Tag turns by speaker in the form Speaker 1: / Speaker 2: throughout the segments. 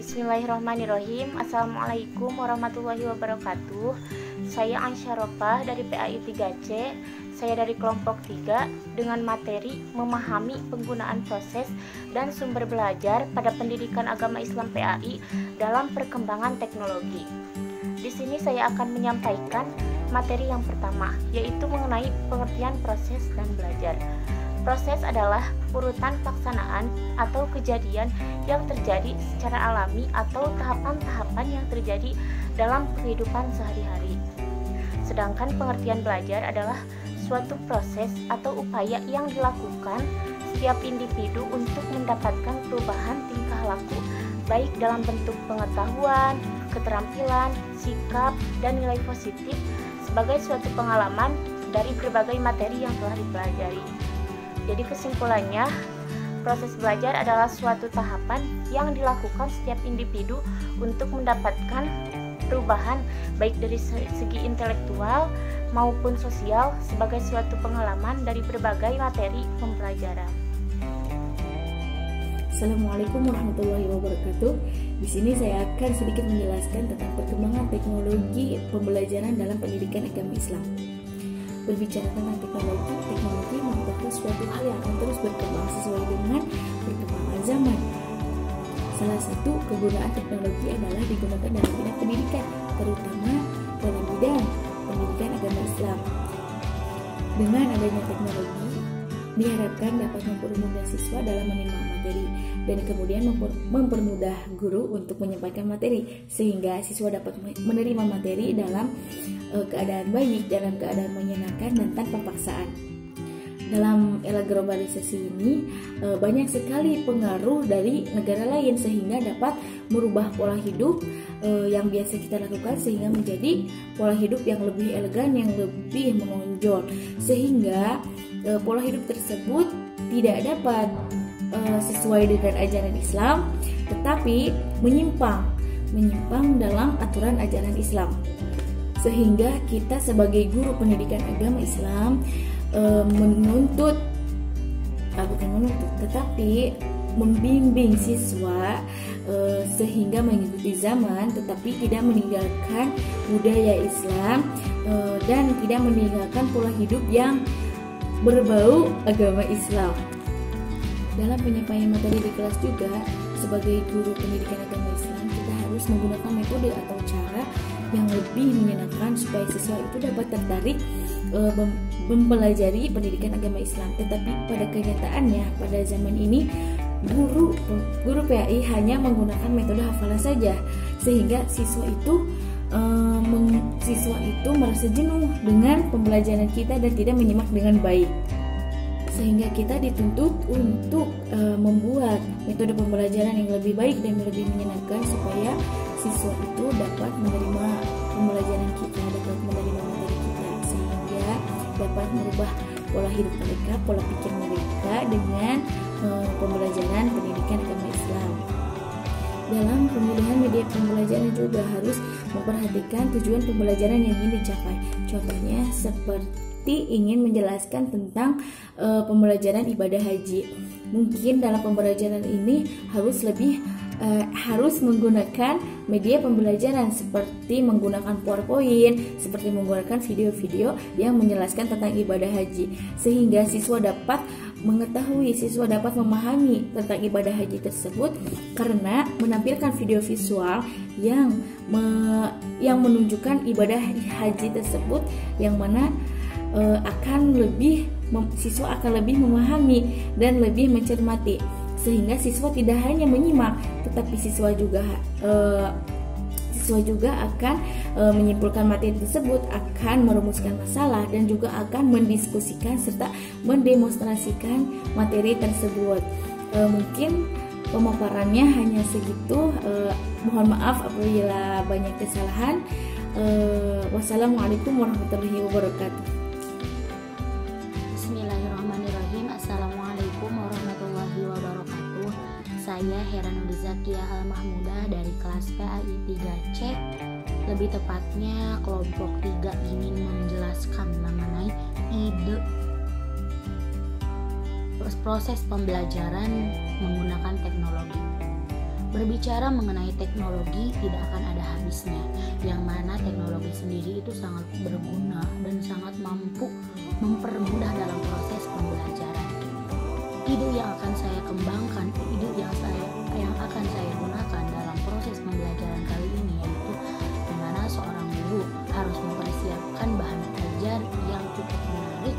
Speaker 1: Bismillahirrahmanirrahim. Assalamualaikum warahmatullahi wabarakatuh. Saya Ansyaropah dari PAI 3C. Saya dari kelompok 3 dengan materi memahami penggunaan proses dan sumber belajar pada pendidikan agama Islam PAI dalam perkembangan teknologi. Di sini saya akan menyampaikan materi yang pertama, yaitu mengenai pengertian proses dan belajar. Proses adalah urutan pelaksanaan atau kejadian yang terjadi secara alami atau tahapan-tahapan yang terjadi dalam kehidupan sehari-hari. Sedangkan pengertian belajar adalah suatu proses atau upaya yang dilakukan setiap individu untuk mendapatkan perubahan tingkah laku, baik dalam bentuk pengetahuan, keterampilan, sikap, dan nilai positif sebagai suatu pengalaman dari berbagai materi yang telah dipelajari. Jadi kesimpulannya, proses belajar adalah suatu tahapan yang dilakukan setiap individu untuk mendapatkan perubahan baik dari segi intelektual maupun sosial sebagai suatu pengalaman dari berbagai materi pembelajaran.
Speaker 2: Assalamualaikum warahmatullahi wabarakatuh. Di sini saya akan sedikit menjelaskan tentang perkembangan teknologi pembelajaran dalam pendidikan agama Islam. Berbicara tentang teknologi merupakan suatu hal yang akan terus berkembang sesuai dengan perkembangan zaman. Salah satu kegunaan teknologi adalah digunakan dalam bidang pendidikan, terutama dalam bidang pendidikan agama Islam. Dengan adanya teknologi, diharapkan dapat mempermudah siswa dalam menerima materi dan kemudian mempermudah guru untuk menyampaikan materi, sehingga siswa dapat menerima materi dalam keadaan baik, dalam keadaan menyenangkan dan tanpa paksaan. Dalam era globalisasi ini banyak sekali pengaruh dari negara lain sehingga dapat merubah pola hidup yang biasa kita lakukan sehingga menjadi pola hidup yang lebih elegan, yang lebih menonjol, sehingga pola hidup tersebut tidak dapat sesuai dengan ajaran Islam, tetapi menyimpang dalam aturan ajaran Islam. Sehingga kita sebagai guru pendidikan agama Islam tetapi membimbing siswa sehingga mengikuti zaman, tetapi tidak meninggalkan budaya Islam dan tidak meninggalkan pola hidup yang berbau agama Islam. Dalam penyampaian materi di kelas juga, sebagai guru pendidikan agama Islam, kita harus menggunakan metode atau cara yang lebih menyenangkan supaya siswa itu dapat tertarik mempelajari pendidikan agama Islam. Tetapi pada kenyataannya pada zaman ini guru PAI hanya menggunakan metode hafalan saja, sehingga siswa itu merasa jenuh dengan pembelajaran kita dan tidak menyimak dengan baik. Sehingga kita dituntut untuk membuat metode pembelajaran yang lebih baik dan lebih menyenangkan supaya siswa itu dapat menerima pembelajaran kita, dapat menerima materi kita, sehingga dapat merubah pola hidup mereka, pola pikir mereka dengan pembelajaran pendidikan agama Islam. Dalam pemilihan media pembelajaran juga harus memperhatikan tujuan pembelajaran yang ingin dicapai. Contohnya seperti ingin menjelaskan tentang pembelajaran ibadah haji. Mungkin dalam pembelajaran ini harus menggunakan media pembelajaran seperti menggunakan PowerPoint, seperti menggunakan video-video yang menjelaskan tentang ibadah haji, sehingga siswa dapat mengetahui, siswa dapat memahami tentang ibadah haji tersebut karena menampilkan video visual yang menunjukkan ibadah haji tersebut, yang mana siswa akan lebih memahami dan lebih mencermati, sehingga siswa tidak hanya menyimak, tetapi siswa juga akan menyimpulkan materi tersebut, akan merumuskan masalah dan juga akan mendiskusikan serta mendemonstrasikan materi tersebut. Mungkin pemaparannya hanya segitu. Mohon maaf apabila banyak kesalahan. Wassalamualaikum warahmatullahi wabarakatuh.
Speaker 3: Bismillahirrahmanirrahim. Assalamualaikum warahmatullahi wabarakatuh. Saya Heranudi Zakia Al-Mahmudah dari kelas PAI 3C. Lebih tepatnya kelompok 3 ingin menjelaskan mengenai ide proses pembelajaran menggunakan teknologi. Berbicara mengenai teknologi tidak akan ada habisnya, yang mana teknologi sendiri itu sangat berguna dan sangat mampu mempermudah dalam proses pembelajaran. Ide yang akan saya kembangkan, ide yang akan saya gunakan dalam proses pembelajaran kali ini yaitu di mana seorang guru harus mempersiapkan bahan ajar yang cukup menarik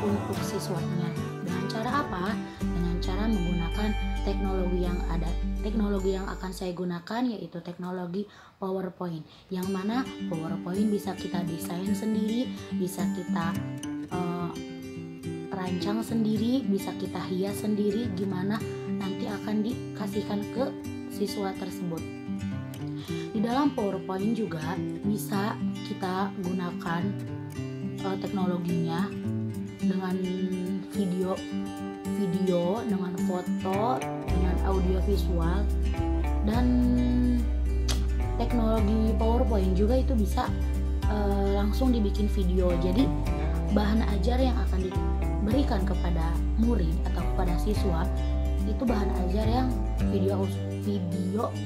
Speaker 3: untuk siswanya. Dengan cara apa? Dengan cara menggunakan teknologi yang ada. Teknologi yang akan saya gunakan yaitu teknologi PowerPoint, yang mana PowerPoint bisa kita desain sendiri, bisa kita rancang sendiri, bisa kita hias sendiri gimana nanti akan dikasihkan ke siswa tersebut. Di dalam PowerPoint juga bisa kita gunakan teknologinya dengan video, dengan foto, dengan audio visual, dan teknologi PowerPoint juga itu bisa langsung dibikin video. Jadi bahan ajar yang akan diberikan kepada murid atau kepada siswa itu bahan ajar yang video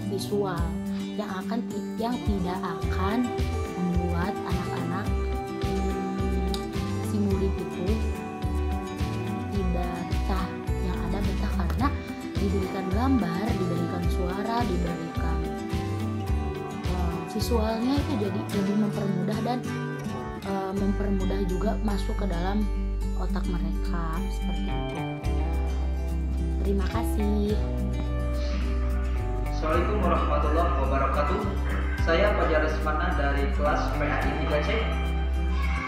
Speaker 3: visual yang tidak akan membuat anak-anak si murid itu tidak betah, yang ada betah karena diberikan gambar, diberikan suara, diberikan visualnya itu jadi lebih mempermudah dan mempermudah juga masuk ke dalam otak mereka seperti itu. Terima kasih.
Speaker 4: Assalamualaikum warahmatullahi wabarakatuh. Saya Fajar Resmana dari kelas PAI 3C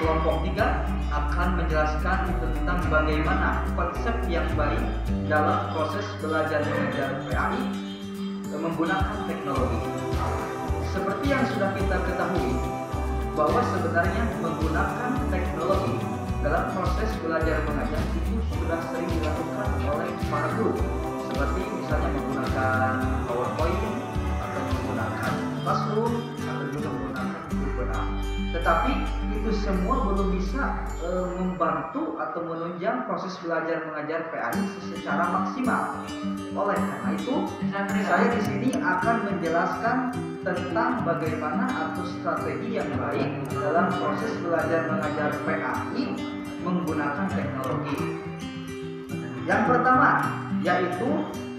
Speaker 4: kelompok 3 akan menjelaskan tentang bagaimana konsep yang baik dalam proses belajar mengajar PAI menggunakan teknologi. Seperti yang sudah kita ketahui bahwa sebenarnya menggunakan teknologi dalam proses belajar mengajar itu sudah sering dilakukan oleh para guru, seperti misalnya menggunakan PowerPoint atau menggunakan Classroom atau juga menggunakan Google Docs. Tetapi itu semua belum bisa membantu atau menunjang proses belajar mengajar PAI secara maksimal. Oleh karena itu, saya di sini akan menjelaskan tentang bagaimana atau strategi yang baik dalam proses belajar mengajar PAI menggunakan teknologi. Yang pertama yaitu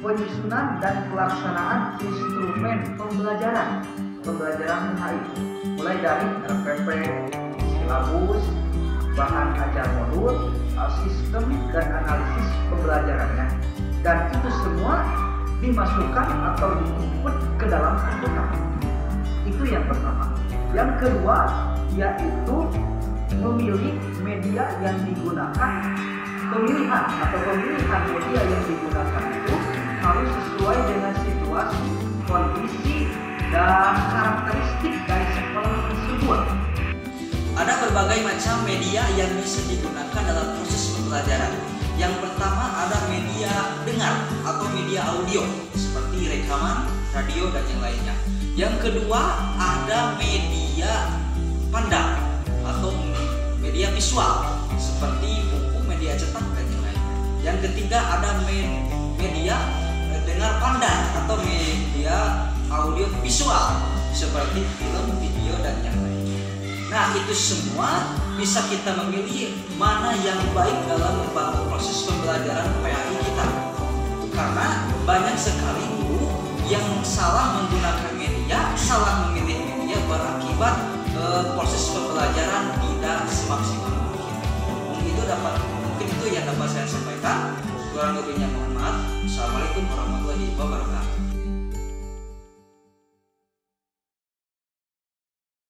Speaker 4: penyusunan dan pelaksanaan instrumen pembelajaran PAI, mulai dari RPP, silabus, bahan ajar modul, sistem dan analisis pembelajarannya, dan itu semua dimasukkan atau diinput ke dalam komputer. Itu yang pertama. Yang kedua yaitu memilih media yang digunakan. Pemilihan media yang digunakan itu harus sesuai dengan situasi, kondisi, dan karakteristik dari sekolah tersebut.
Speaker 5: Ada berbagai macam media yang bisa digunakan dalam proses pembelajaran. Yang pertama ada media dengar atau media audio seperti rekaman, radio, dan yang lainnya. Yang kedua ada media pandang atau media visual seperti buku, media cetak, dan yang lainnya. Yang ketiga ada media dengar pandang atau media audio visual seperti film, video, dan yang lainnya. Nah, itu semua bisa kita memilih mana yang baik dalam membantu proses pembelajaran PAI kita. Karena banyak sekali guru yang salah menggunakan media, salah memilih media, berakibat proses pembelajaran tidak semaksimal mungkin. Mungkin itu yang dapat saya sampaikan. Kurang lebihnya mohon maaf. Assalamualaikum warahmatullahi wabarakatuh.